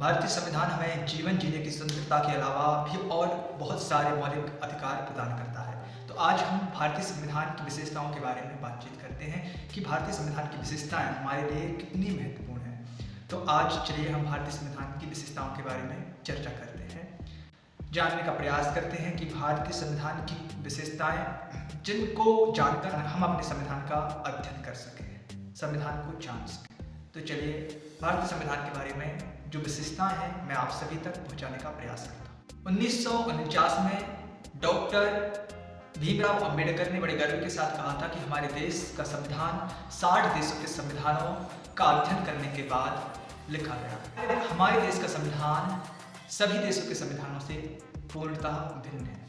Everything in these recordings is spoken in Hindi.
भारतीय संविधान हमें जीवन जीने की स्वतंत्रता के अलावा भी और बहुत सारे मौलिक अधिकार प्रदान करता है। तो आज हम भारतीय संविधान की विशेषताओं के बारे में बातचीत करते हैं कि भारतीय संविधान की विशेषताएं हमारे लिए कितनी महत्वपूर्ण हैं। तो आज चलिए हम भारतीय संविधान की विशेषताओं के बारे में चर्चा करते हैं, जानने का प्रयास करते हैं कि भारतीय संविधान की विशेषताएं जिनको जानकर हम अपने संविधान का अध्ययन कर सकें, संविधान को जान सकें। तो चलिए भारतीय संविधान के बारे में जो विशेषताएं हैं मैं आप सभी तक पहुंचाने का प्रयास करता हूँ। 1949 में डॉक्टर भीमराव अंबेडकर ने बड़े गर्व के साथ कहा था कि हमारे देश का संविधान 60 देशों के संविधानों का अध्ययन करने के बाद लिखा गया। हमारे देश का संविधान सभी देशों के संविधानों से पूर्णतः भिन्न है।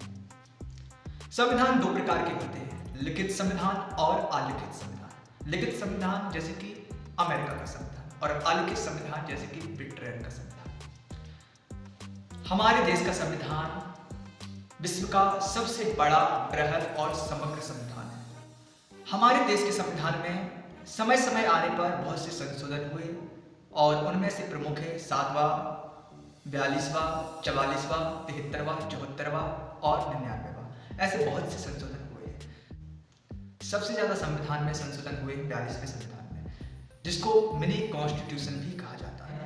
संविधान दो प्रकार के होते हैं, लिखित संविधान और अलिखित संविधान। लिखित संविधान जैसे कि अमेरिका का संविधान और अलिखित संविधान जैसे कि ब्रिटेन का संविधान। हमारे देश का संविधान विश्व का सबसे बड़ा, बृहद और समग्र संविधान है। हमारे देश के संविधान में समय समय आने पर बहुत से संशोधन हुए और उनमें से प्रमुख है 7वां, 42वां, 44वां, 73वां, 74वां और 99वां। ऐसे बहुत से संशोधन हुए। सबसे ज्यादा संविधान में संशोधन हुए 42वें संविधान में, जिसको मिनी कॉन्स्टिट्यूशन भी कहा जाता है।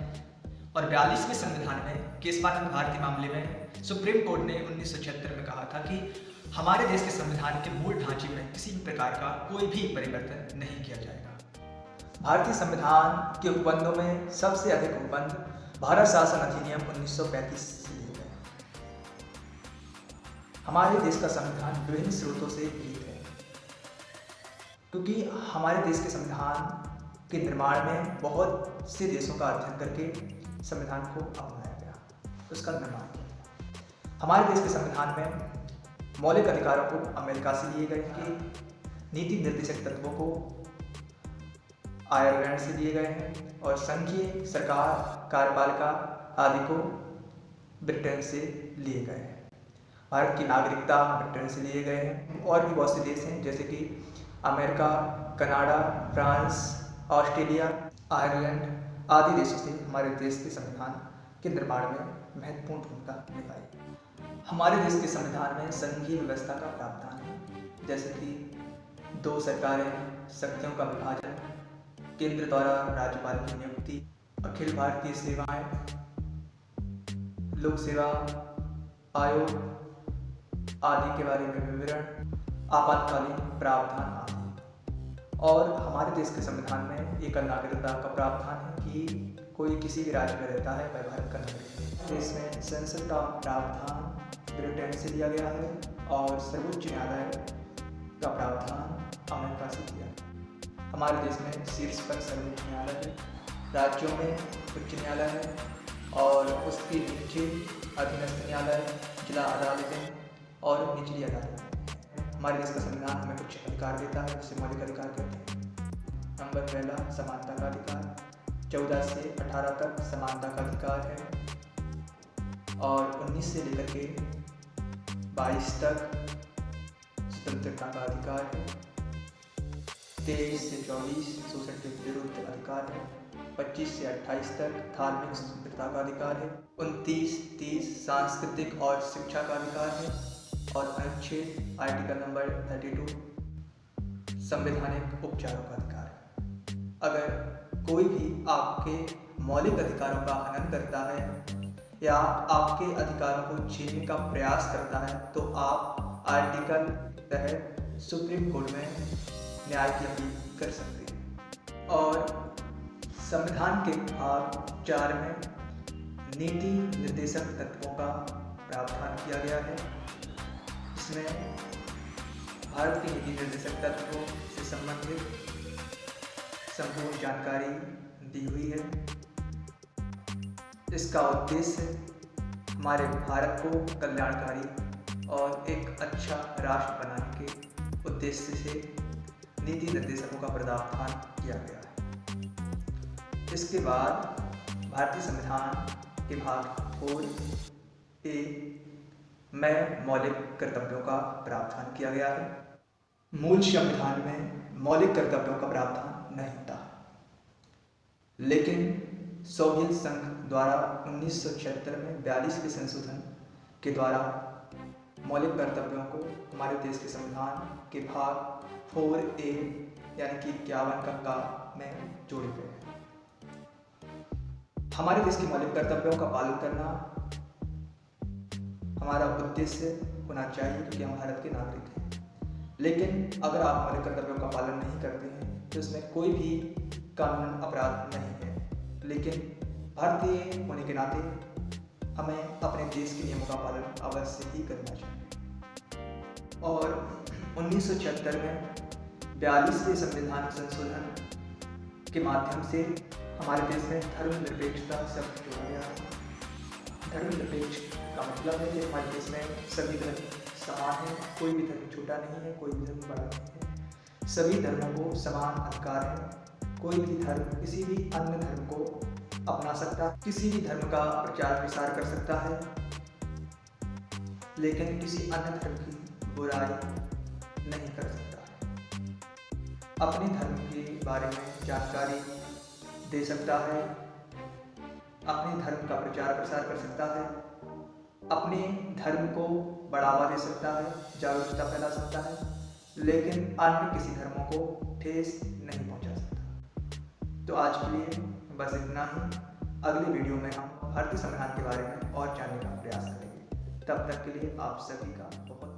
और 42वें संविधान में केशवानंद भारती मामले में सुप्रीम कोर्ट ने 1976 में कहा था कि हमारे देश के संविधान के मूल ढांचे में किसी भी प्रकार का कोई भी परिवर्तन नहीं किया जाएगा। भारतीय संविधान के उपबंधों में सबसे अधिक उपबंध भारत शासन अधिनियम 1935 से लिए गए। हमारे देश का संविधान विभिन्न स्रोतों से प्रेरित है, क्योंकि हमारे देश के संविधान के निर्माण में बहुत से देशों का अध्ययन करके संविधान को अपनाया गया, उसका निर्माण किया। हमारे देश के संविधान में मौलिक अधिकारों को अमेरिका से लिए गए हैं, नीति निर्देशक तत्वों को आयरलैंड से लिए गए हैं और संघीय सरकार, कार्यपालिका आदि को ब्रिटेन से लिए गए हैं। भारत की नागरिकता ब्रिटेन से लिए गए हैं। और भी बहुत से देश हैं जैसे कि America, Canada, France, Australia, Ireland आदि देशों से हमारे देश के संविधान के निर्माण में महत्वपूर्ण भूमिका निभाई। हमारे देश के संविधान में संघीय व्यवस्था का प्रावधान है, जैसे कि 2 सरकारें, शक्तियों का विभाजन, केंद्र द्वारा राज्यपाल की नियुक्ति, अखिल भारतीय सेवाएं, लोक सेवा आयोग आदि के बारे में विवरण, आपातकालीन प्रावधान आदि। और हमारे देश के संविधान में एक नागरिकता का प्रावधान है कि कोई किसी भी राज्य में रहता है वह भारत का नागरिक है। देश में संसद का प्रावधान ब्रिटेन से लिया गया है और सर्वोच्च न्यायालय का प्रावधान अमेरिका से लिया। हमारे देश में शीर्ष पर सर्वोच्च न्यायालय है, राज्यों में उच्च न्यायालय है और उसके नीचे अधीनस्थ न्यायालय, जिला अदालतें और निचली अदालतें। हमारे देश का संविधान हमें कुछ अधिकार देता है, जिसे मौलिक अधिकार कहते हैं। नंबर पहला, समानता का अधिकार। 14 से 18 तक समानता का अधिकार है और 19 से लेकर के 22 तक स्वतंत्रता का अधिकार है। 23 से 24 शोषण के विरुद्ध अधिकार है। 25 से 28 तक धार्मिक स्वतंत्रता का अधिकार है। 29, 30 सांस्कृतिक और शिक्षा का अधिकार है। और अनुच्छेद आर्टिकल नंबर 32 संवैधानिक उपचारों का अधिकार है। अगर कोई भी आपके मौलिक अधिकारों का हनन करता है या आपके अधिकारों को छीनने का प्रयास करता है तो आप आर्टिकल तहत सुप्रीम कोर्ट में न्याय की अपील कर सकते हैं। और संविधान के भाग 4 में नीति निर्देशक तत्वों का प्रावधान किया गया है। इसमें भारत के नीति निर्देशक तत्वों से संबंधित संपूर्ण जानकारी दी हुई है। इसका उद्देश्य हमारे भारत को कल्याणकारी और एक अच्छा राष्ट्र बनाने के उद्देश्य से नीति निर्देशकों का प्रावधान किया गया है। इसके बाद भारतीय संविधान के भाग 4A में मौलिक कर्तव्यों का प्रावधान किया गया है। मूल संविधान में मौलिक कर्तव्यों का प्रावधान नहीं था, लेकिन सोवियत संघ द्वारा 1976 में 42वें संशोधन के द्वारा मौलिक कर्तव्यों को हमारे देश के संविधान के भाग 4A यानी कि 51 का में जोड़े गए हैं। हमारे देश के मौलिक कर्तव्यों का पालन करना हमारा उद्देश्य होना चाहिए क्योंकि हम भारत के नागरिक हैं। लेकिन अगर आप मौलिक कर्तव्यों का पालन नहीं करते हैं तो इसमें कोई भी कानूनन अपराध नहीं है। लेकिन भारतीय होने के नाते हमें अपने देश के नियमों का पालन अवश्य ही करना चाहिए। और 1976 में 42वें संविधान संशोधन के माध्यम से हमारे देश में धर्मनिरपेक्षता शब्द जोड़ा गया है। धर्मनिरपेक्ष का मतलब है कि हमारे देश में सभी धर्म समान हैं, कोई भी धर्म छोटा नहीं है, कोई भी धर्म बड़ा नहीं है। सभी धर्मों को समान अधिकार है। कोई भी धर्म किसी भी अन्य धर्म को अपना सकता है, किसी भी धर्म का प्रचार प्रसार कर सकता है, लेकिन किसी अन्य धर्म की बुराई नहीं कर सकता है। अपने धर्म के बारे में जानकारी दे सकता है, अपने धर्म का प्रचार प्रसार कर सकता है, अपने धर्म को बढ़ावा दे सकता है, जागरूकता फैला सकता है, लेकिन अन्य किसी धर्मों को ठेस नहीं पहुंचा सकता। तो आज के लिए बस इतना ही। अगले वीडियो में हम भारतीय संविधान के बारे में और जानने का प्रयास करेंगे। तब तक के लिए आप सभी का बहुत